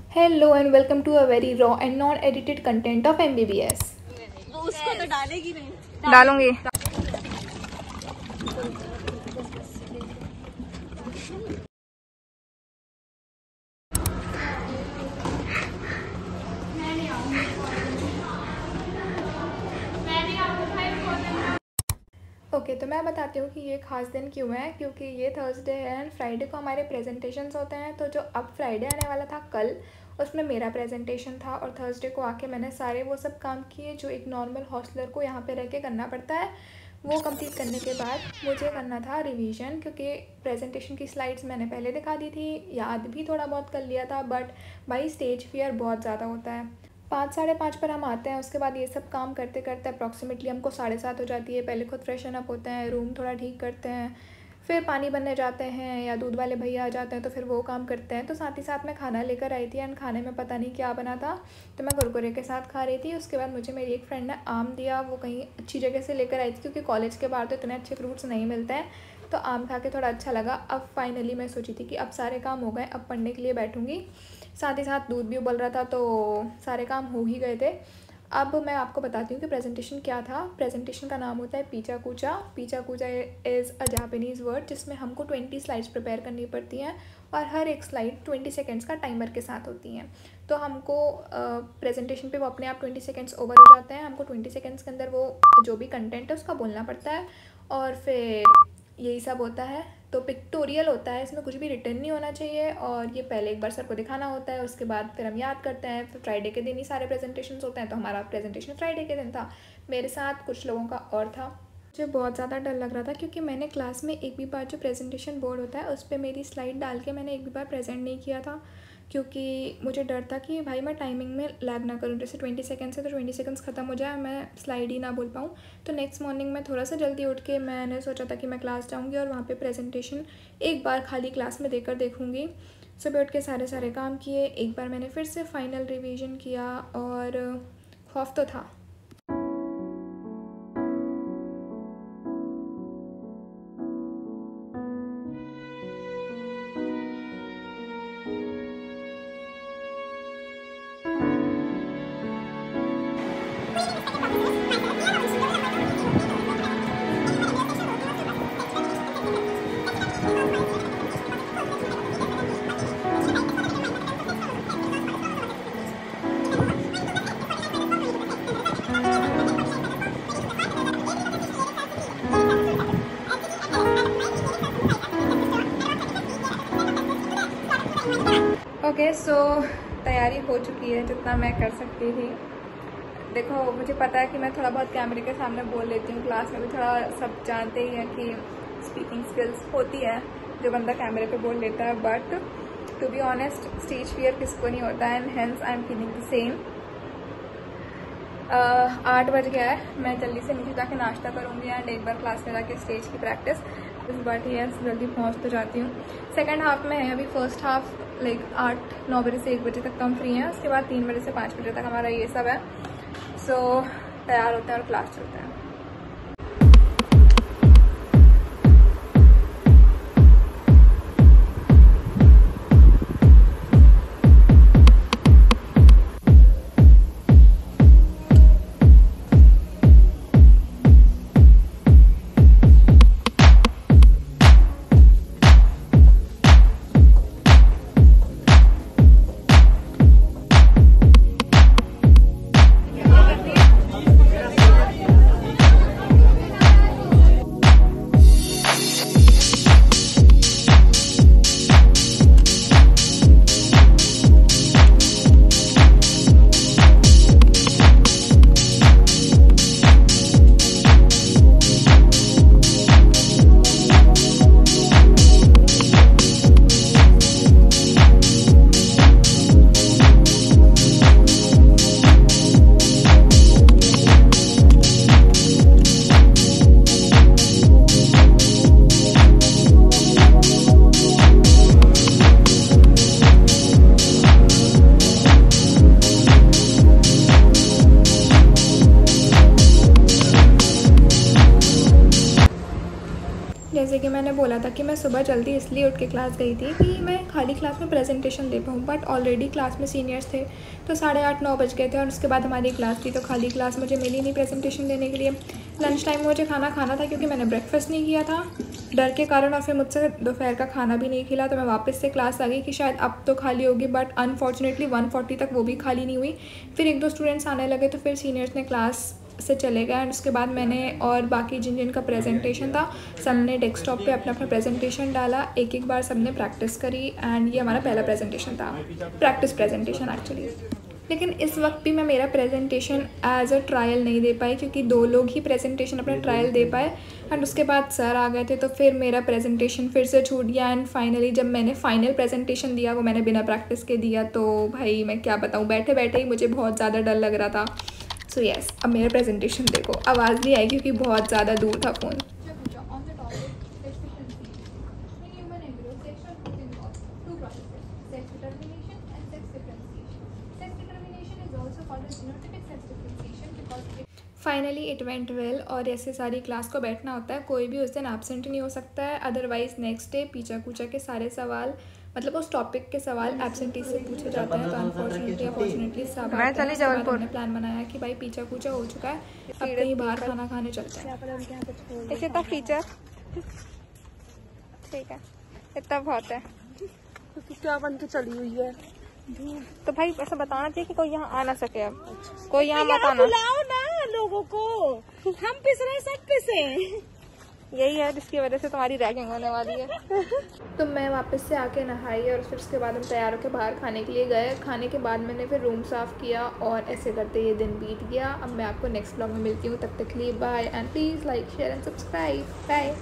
Hello and welcome to a very raw and non-edited content of MBBS. वो उसको तो डालेगी नहीं। डालूंगी। ओके तो मैं बताती हूँ कि ये खास दिन क्यों है, क्योंकि ये थर्सडे है एंड फ्राइडे को हमारे प्रेजेंटेशंस होते हैं। तो जो अब फ्राइडे आने वाला था कल, उसमें मेरा प्रेजेंटेशन था और थर्सडे को आके मैंने सारे वो सब काम किए जो एक नॉर्मल हॉस्टलर को यहाँ पे रह के करना पड़ता है। वो कंप्लीट करने के बाद मुझे करना था रिवीजन, क्योंकि प्रेजेंटेशन की स्लाइड्स मैंने पहले दिखा दी थी, याद भी थोड़ा बहुत कर लिया था, बट भाई स्टेज फियर बहुत ज़्यादा होता है। 5 साढ़े 5 पर हम आते हैं, उसके बाद ये सब काम करते करते अप्रॉक्सीमेटली हमको 7:30 हो जाती है। पहले खुद फ्रेशन अप होते हैं, रूम थोड़ा ठीक करते हैं, फिर पानी बनने जाते हैं या दूध वाले भैया आ जाते हैं तो फिर वो काम करते हैं। तो साथ ही साथ मैं खाना लेकर आई थी एंड खाने में पता नहीं क्या बना था, तो मैं कुरकुरे के साथ खा रही थी। उसके बाद मुझे मेरी एक फ्रेंड ने आम दिया, वो कहीं अच्छी जगह से लेकर आई थी क्योंकि कॉलेज के बाहर तो इतने अच्छे फ्रूट्स नहीं मिलते हैं। तो आम खा के थोड़ा अच्छा लगा। अब फाइनली मैं सोची थी कि अब सारे काम हो गए, अब पढ़ने के लिए बैठूँगी। साथ ही साथ दूध भी उबल रहा था तो सारे काम हो ही गए थे। अब मैं आपको बताती हूँ कि प्रेजेंटेशन क्या था। प्रेजेंटेशन का नाम होता है पीचा कूचा। पीचा कूचा इज़ अ जापानीज़ वर्ड जिसमें हमको 20 स्लाइड्स प्रिपेयर करनी पड़ती हैं और हर एक स्लाइड 20 सेकेंड्स का टाइमर के साथ होती हैं। तो हमको प्रेजेंटेशन पे वो अपने आप 20 सेकेंड्स ओवर हो जाते हैं। हमको 20 सेकेंड्स के अंदर वो जो भी कंटेंट है उसका बोलना पड़ता है और फिर यही सब होता है। तो पिक्टोरियल होता है, इसमें कुछ भी रिटर्न नहीं होना चाहिए और ये पहले एक बार सर को दिखाना होता है, उसके बाद फिर हम याद करते हैं। फिर फ्राइडे के दिन ही सारे प्रेजेंटेशंस होते हैं, तो हमारा प्रेजेंटेशन फ्राइडे के दिन था। मेरे साथ कुछ लोगों का और था। मुझे बहुत ज़्यादा डर लग रहा था क्योंकि मैंने क्लास में एक भी बार जो प्रेजेंटेशन बोर्ड होता है उस पर मेरी स्लाइड डाल के मैंने एक भी बार प्रेजेंट नहीं किया था, क्योंकि मुझे डर था कि भाई मैं टाइमिंग में लैग ना करूँ। जैसे 20 सेकेंड्स है तो 20 सेकेंड्स ख़त्म हो जाए, मैं स्लाइड ही ना बोल पाऊँ। तो नेक्स्ट मॉर्निंग में थोड़ा सा जल्दी उठ के मैंने सोचा था कि मैं क्लास जाऊँगी और वहाँ पे प्रेजेंटेशन एक बार खाली क्लास में देकर देखूँगी। सुबह उठ के सारे काम किए, एक बार मैंने फिर से फाइनल रिवीजन किया और खौफ तो था। ओके सो तैयारी हो चुकी है जितना मैं कर सकती थी। देखो मुझे पता है कि मैं थोड़ा बहुत कैमरे के सामने बोल लेती हूँ, क्लास में भी थोड़ा सब जानते ही हैं कि स्पीकिंग स्किल्स होती है जो बंदा कैमरे पे बोल लेता है, but to be honest stage fear किसको नहीं होता है and hence I am feeling the same. 8 बज गया है, मैं जल्दी से नीचे जाके नाश्ता करूँगी एंड एक बार क्लास में जाके स्टेज की प्रैक्टिस। इस बार यस जल्दी पहुँच तो जाती हूँ। सेकंड हाफ में है, अभी फर्स्ट हाफ लाइक 8-9 बजे से 1 बजे तक हम फ्री हैं, उसके बाद 3 बजे से 5 बजे तक हमारा ये सब है। सो तैयार होते हैं और क्लास चलते हैं। जैसे कि मैंने बोला था कि मैं सुबह जल्दी इसलिए उठ के क्लास गई थी कि मैं खाली क्लास में प्रेजेंटेशन दे पाऊँ, बट ऑलरेडी क्लास में सीनियर्स थे तो 8:30-9 बज गए थे और उसके बाद हमारी क्लास थी, तो खाली क्लास मुझे मिली नहीं प्रेजेंटेशन देने के लिए। लंच टाइम में मुझे खाना खाना था क्योंकि मैंने ब्रेकफास्ट नहीं किया था डर के कारण, और फिर मुझसे दोपहर का खाना भी नहीं खिला, तो मैं वापस से क्लास आ गई कि शायद अब तो खाली होगी, बट अनफॉर्चुनेटली 1:40 तक वो भी खाली नहीं हुई। फिर 1-2 स्टूडेंट्स आने लगे तो फिर सीनियर्स ने क्लास से चले गए एंड उसके बाद मैंने और बाकी जिन जिन का प्रेजेंटेशन था सबने डेस्कटॉप पे अपना अपना प्रेजेंटेशन डाला, एक एक बार सबने प्रैक्टिस करी एंड ये हमारा पहला प्रेजेंटेशन था, प्रैक्टिस प्रेजेंटेशन एक्चुअली। लेकिन इस वक्त भी मैं मेरा प्रेजेंटेशन एज अ ट्रायल नहीं दे पाई क्योंकि 2 लोग ही प्रेजेंटेशन अपना ट्रायल दे पाए एंड उसके बाद सर आ गए थे, तो फिर मेरा प्रेजेंटेशन फिर से छूट गया एंड फाइनली जब मैंने फाइनल प्रेजेंटेशन दिया वो मैंने बिना प्रैक्टिस के दिया, तो भाई मैं क्या बताऊँ, बैठे बैठे ही मुझे बहुत ज़्यादा डर लग रहा था। सो यस, अब मेरा प्रेजेंटेशन देखो, आवाज़ नहीं आई क्योंकि बहुत ज़्यादा दूर था phone. Finally it went well और ऐसे सारी क्लास को बैठना होता है, कोई भी उस दिन एब्सेंट नहीं हो सकता है, अदरवाइज़ नेक्स्ट डे पीछा कूचा के सारे सवाल मतलब उस टॉपिक के सवाल एब्सेंटी से पूछे जाते हैं। तो अनफॉर्चुनेटली सब हमने प्लान बनाया कि भाई पीछा कूचा हो चुका है, अब कहीं बाहर खाना खाने चलते हैं। इतना फीचर ठीक है, इतना बहुत है, क्या बन के चली हुई है। तो भाई ऐसा बताना चाहिए कि कोई यहाँ आ ना सके, अब कोई यहाँ मत आना। बुलाओ ना लोगों को, हम पिस रहे सब पिसे। यही है जिसकी वजह से तुम्हारी रैगिंग होने वाली है। तो मैं वापस से आके नहाई और फिर उसके बाद हम तैयार होकर बाहर खाने के लिए गए। खाने के बाद मैंने फिर रूम साफ़ किया और ऐसे करते ये दिन बीत गया। अब मैं आपको नेक्स्ट ब्लॉग में मिलती हूँ, तब तक के लिए bye and please like share and subscribe. Bye.